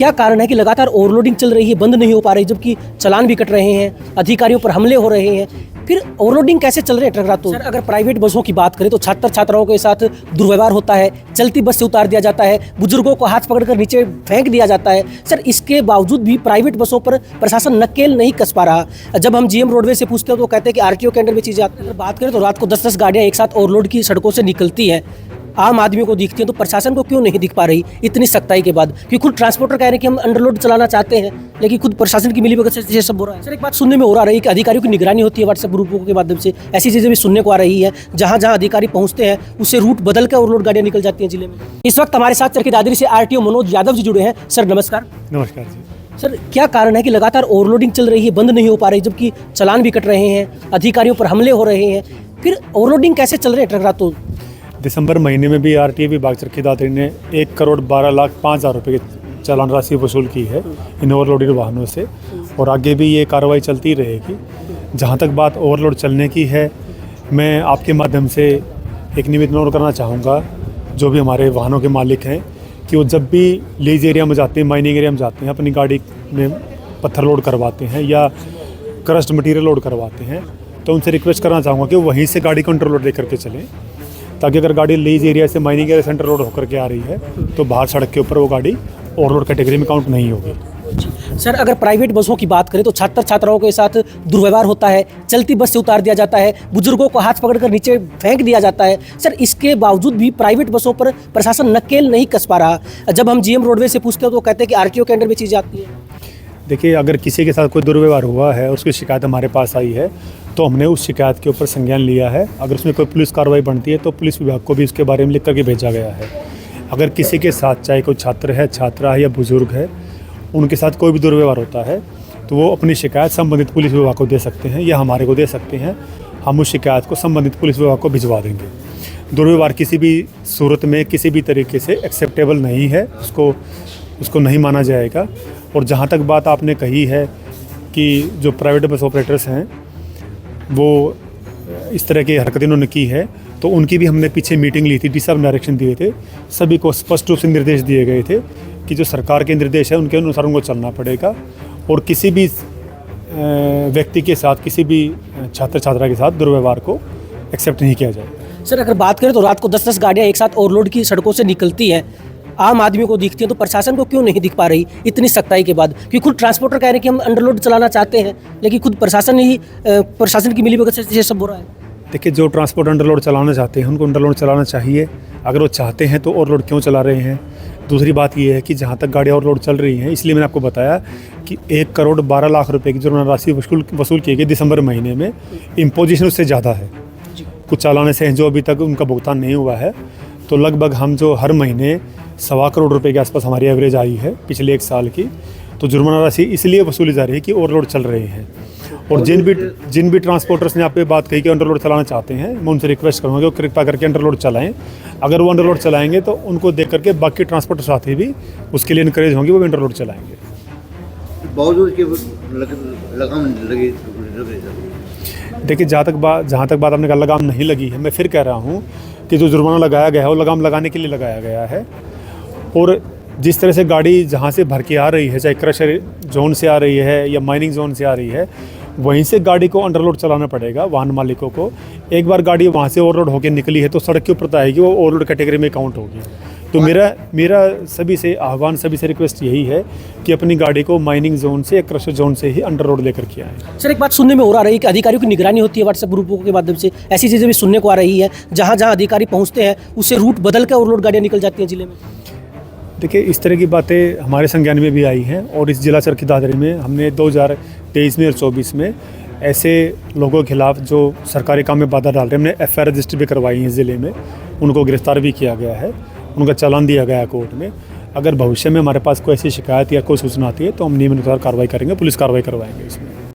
क्या कारण है कि लगातार ओवरलोडिंग चल रही है, बंद नहीं हो पा रही, जबकि चालान भी कट रहे हैं, अधिकारियों पर हमले हो रहे हैं। फिर ओवरलोडिंग कैसे चल रहे हैं ट्रक रातों? सर, अगर प्राइवेट बसों की बात करें तो छात्र छात्राओं के साथ दुर्व्यवहार होता है, चलती बस से उतार दिया जाता है, बुजुर्गों को हाथ पकड़कर नीचे फेंक दिया जाता है। सर, इसके बावजूद भी प्राइवेट बसों पर प्रशासन नकेल नहीं कस पा रहा। जब हम जीएम रोडवेज से पूछते हैं तो वो कहते हैं कि आरटीओ के अंडर में चीज़ें आती हैं। अगर बात करें तो रात को 10-10 गाड़ियाँ एक साथ ओवरलोड की सड़कों से निकलती हैं, आम आदमी को दिखती है, तो प्रशासन को क्यों नहीं दिख पा रही इतनी सख्ताई के बाद? क्योंकि खुद ट्रांसपोर्टर कह रहे हैं कि हम अंडरलोड चलाना चाहते हैं, लेकिन खुद प्रशासन की मिलीभगत से ये सब हो रहा है। सर, एक बात सुनने में हो रहा है कि अधिकारियों की निगरानी होती है व्हाट्सएप ग्रुपों के माध्यम से, ऐसी चीज़ें भी सुनने को आ रही है। जहाँ जहाँ अधिकारी पहुँचते हैं उससे रूट बदल कर ओवरलोड गाड़ियाँ निकल जाती हैं जिले में। इस वक्त हमारे साथ चरखी दादरी से आरटीओ मनोज यादव जी जुड़े हैं। सर, नमस्कार। नमस्कार जी। सर, क्या कारण है कि लगातार ओवरलोडिंग चल रही है, बंद नहीं हो पा रही, जबकि चालान भी कट रहे हैं, अधिकारियों पर हमले हो रहे हैं? फिर ओवरलोडिंग कैसे चल रहे हैं ट्रक रातों? दिसंबर महीने में भी आरटीए विभाग चरखी दादरी ने 1,12,05,000 रुपये की चालान राशि वसूल की है इन ओवरलोडेड वाहनों से, और आगे भी ये कार्रवाई चलती रहेगी। जहाँ तक बात ओवरलोड चलने की है, मैं आपके माध्यम से एक निवेदन करना चाहूँगा जो भी हमारे वाहनों के मालिक हैं कि वो जब भी लीज एरिया में जाते हैं, माइनिंग एरिया में जाते हैं, अपनी गाड़ी में पत्थर लोड करवाते हैं या क्रस्ट मटेरियल लोड करवाते हैं, तो उनसे रिक्वेस्ट करना चाहूँगा कि वहीं से गाड़ी को अंडरलोड लेकर के चलें, ताकि अगर गाड़ी लीज एरिया से माइनिंग एरिया सेंटर रोड होकर के आ रही है तो बाहर सड़क के ऊपर वो गाड़ी ओवरलोड कैटेगरी में काउंट नहीं होगी। सर, अगर प्राइवेट बसों की बात करें तो छात्र छात्राओं के साथ दुर्व्यवहार होता है, चलती बस से उतार दिया जाता है, बुजुर्गों को हाथ पकड़कर नीचे फेंक दिया जाता है। सर, इसके बावजूद भी प्राइवेट बसों पर प्रशासन नकेल नहीं कस पा रहा। जब हम जीएम रोडवेज से पूछते हैं तो वो कहते हैं कि आरटीओ के अंडर में चीज़ें आती हैं। देखिए, अगर किसी के साथ कोई दुर्व्यवहार हुआ है, उसकी शिकायत हमारे पास आई है, तो हमने उस शिकायत के ऊपर संज्ञान लिया है। अगर उसमें कोई पुलिस कार्रवाई बनती है तो पुलिस विभाग को भी उसके बारे में लिख करके भेजा गया है। अगर किसी के साथ, चाहे कोई छात्र है, छात्रा है या बुजुर्ग है, उनके साथ कोई भी दुर्व्यवहार होता है तो वो अपनी शिकायत संबंधित पुलिस विभाग को दे सकते हैं या हमारे को दे सकते हैं। हम उस शिकायत को संबंधित पुलिस विभाग को भिजवा देंगे। दुर्व्यवहार किसी भी सूरत में, किसी भी तरीके से एक्सेप्टेबल नहीं है, उसको नहीं माना जाएगा। और जहाँ तक बात आपने कही है कि जो प्राइवेट बस ऑपरेटर्स हैं वो इस तरह की हरकतें उन्होंने की है, तो उनकी भी हमने पीछे मीटिंग ली थी, दिशा डायरेक्शन दिए थे, सभी को स्पष्ट रूप से निर्देश दिए गए थे कि जो सरकार के निर्देश है उनके अनुसार उनको चलना पड़ेगा, और किसी भी व्यक्ति के साथ, किसी भी छात्र छात्रा के साथ दुर्व्यवहार को एक्सेप्ट नहीं किया जाएगा। सर, अगर बात करें तो रात को 10-10 गाड़ियाँ एक साथ ओवरलोड की सड़कों से निकलती हैं, आम आदमी को दिखती है, तो प्रशासन को क्यों नहीं दिख पा रही इतनी सख्ताई के बाद? क्योंकि खुद ट्रांसपोर्टर कह रहे हैं कि हम अंडरलोड चलाना चाहते हैं, लेकिन खुद प्रशासन की मिलीभगत से ये सब हो रहा है। देखिए, जो ट्रांसपोर्ट अंडरलोड चलाना चाहते हैं उनको अंडरलोड चलाना चाहिए। अगर वो चाहते हैं तो ओवरलोड क्यों चला रहे हैं? दूसरी बात ये है कि जहाँ तक गाड़ियाँ ओवरलोड चल रही हैं, इसलिए मैंने आपको बताया कि 1,12,00,000 रुपये की जुर्माना राशि वसूल की गई दिसंबर महीने में। इम्पोजिशन उससे ज़्यादा है, कुछ चालान से हैं जो अभी तक उनका भुगतान नहीं हुआ है। तो लगभग हम जो हर महीने 1.25 करोड़ रुपए के आसपास हमारी एवरेज आई है पिछले 1 साल की, तो जुर्माना राशि इसलिए वसूली जा रही है कि ओवरलोड चल रहे हैं। और जिन भी ट्रांसपोर्टर्स ने आप पे बात कही कि अंडरलोड चलाना चाहते हैं, मैं उनसे रिक्वेस्ट करूँगा कि वो कृपया करके अंडरलोड चलाएं। अगर वो अंडरलोड चलाएंगे तो उनको देख करके बाकी ट्रांसपोर्टर साथी भी उसके लिए इनकरेज होंगे, वो भी अंडरलोड चलाएंगे। लगाम लगी। देखिए, जहाँ तक बात आपने कहा लगाम नहीं लगी है, मैं फिर कह रहा हूँ कि जो जुर्माना लगाया गया है वो लगाम लगाने के लिए लगाया गया है। और जिस तरह से गाड़ी जहाँ से भर के आ रही है, चाहे क्रशर जोन से आ रही है या माइनिंग जोन से आ रही है, वहीं से गाड़ी को अंडरलोड चलाना पड़ेगा वाहन मालिकों को। एक बार गाड़ी वहाँ से ओवरलोड होकर निकली है तो सड़क के ऊपर तो आएगी, वो ओवरलोड कैटेगरी में काउंट होगी। तो मेरा सभी से आह्वान, सभी से रिक्वेस्ट यही है कि अपनी गाड़ी को माइनिंग जोन से या क्रशर जोन से ही अंडरलोड लेकर के आए। सर, एक बात सुनने में हो रहा है कि अधिकारियों की निगरानी होती है व्हाट्सएप ग्रुपों के माध्यम से, ऐसी चीज़ें भी सुनने को आ रही है। जहाँ जहाँ अधिकारी पहुँचते हैं उससे रूट बदल कर ओवरलोड गाड़ियाँ निकल जाती हैं जिले में। देखिए, इस तरह की बातें हमारे संज्ञान में भी आई हैं, और इस जिला चरखी दादरी में हमने 2023 में और 24 में ऐसे लोगों के खिलाफ जो सरकारी काम में बाधा डाल रहे हैं, हमने FIR रजिस्टर भी करवाई है ज़िले में, उनको गिरफ्तार भी किया गया है, उनका चालान दिया गया है कोर्ट में। अगर भविष्य में हमारे पास कोई ऐसी शिकायत या कोई सूचना आती है तो हम नियमानुसार कार्रवाई करेंगे, पुलिस कार्रवाई करवाएंगे इसमें।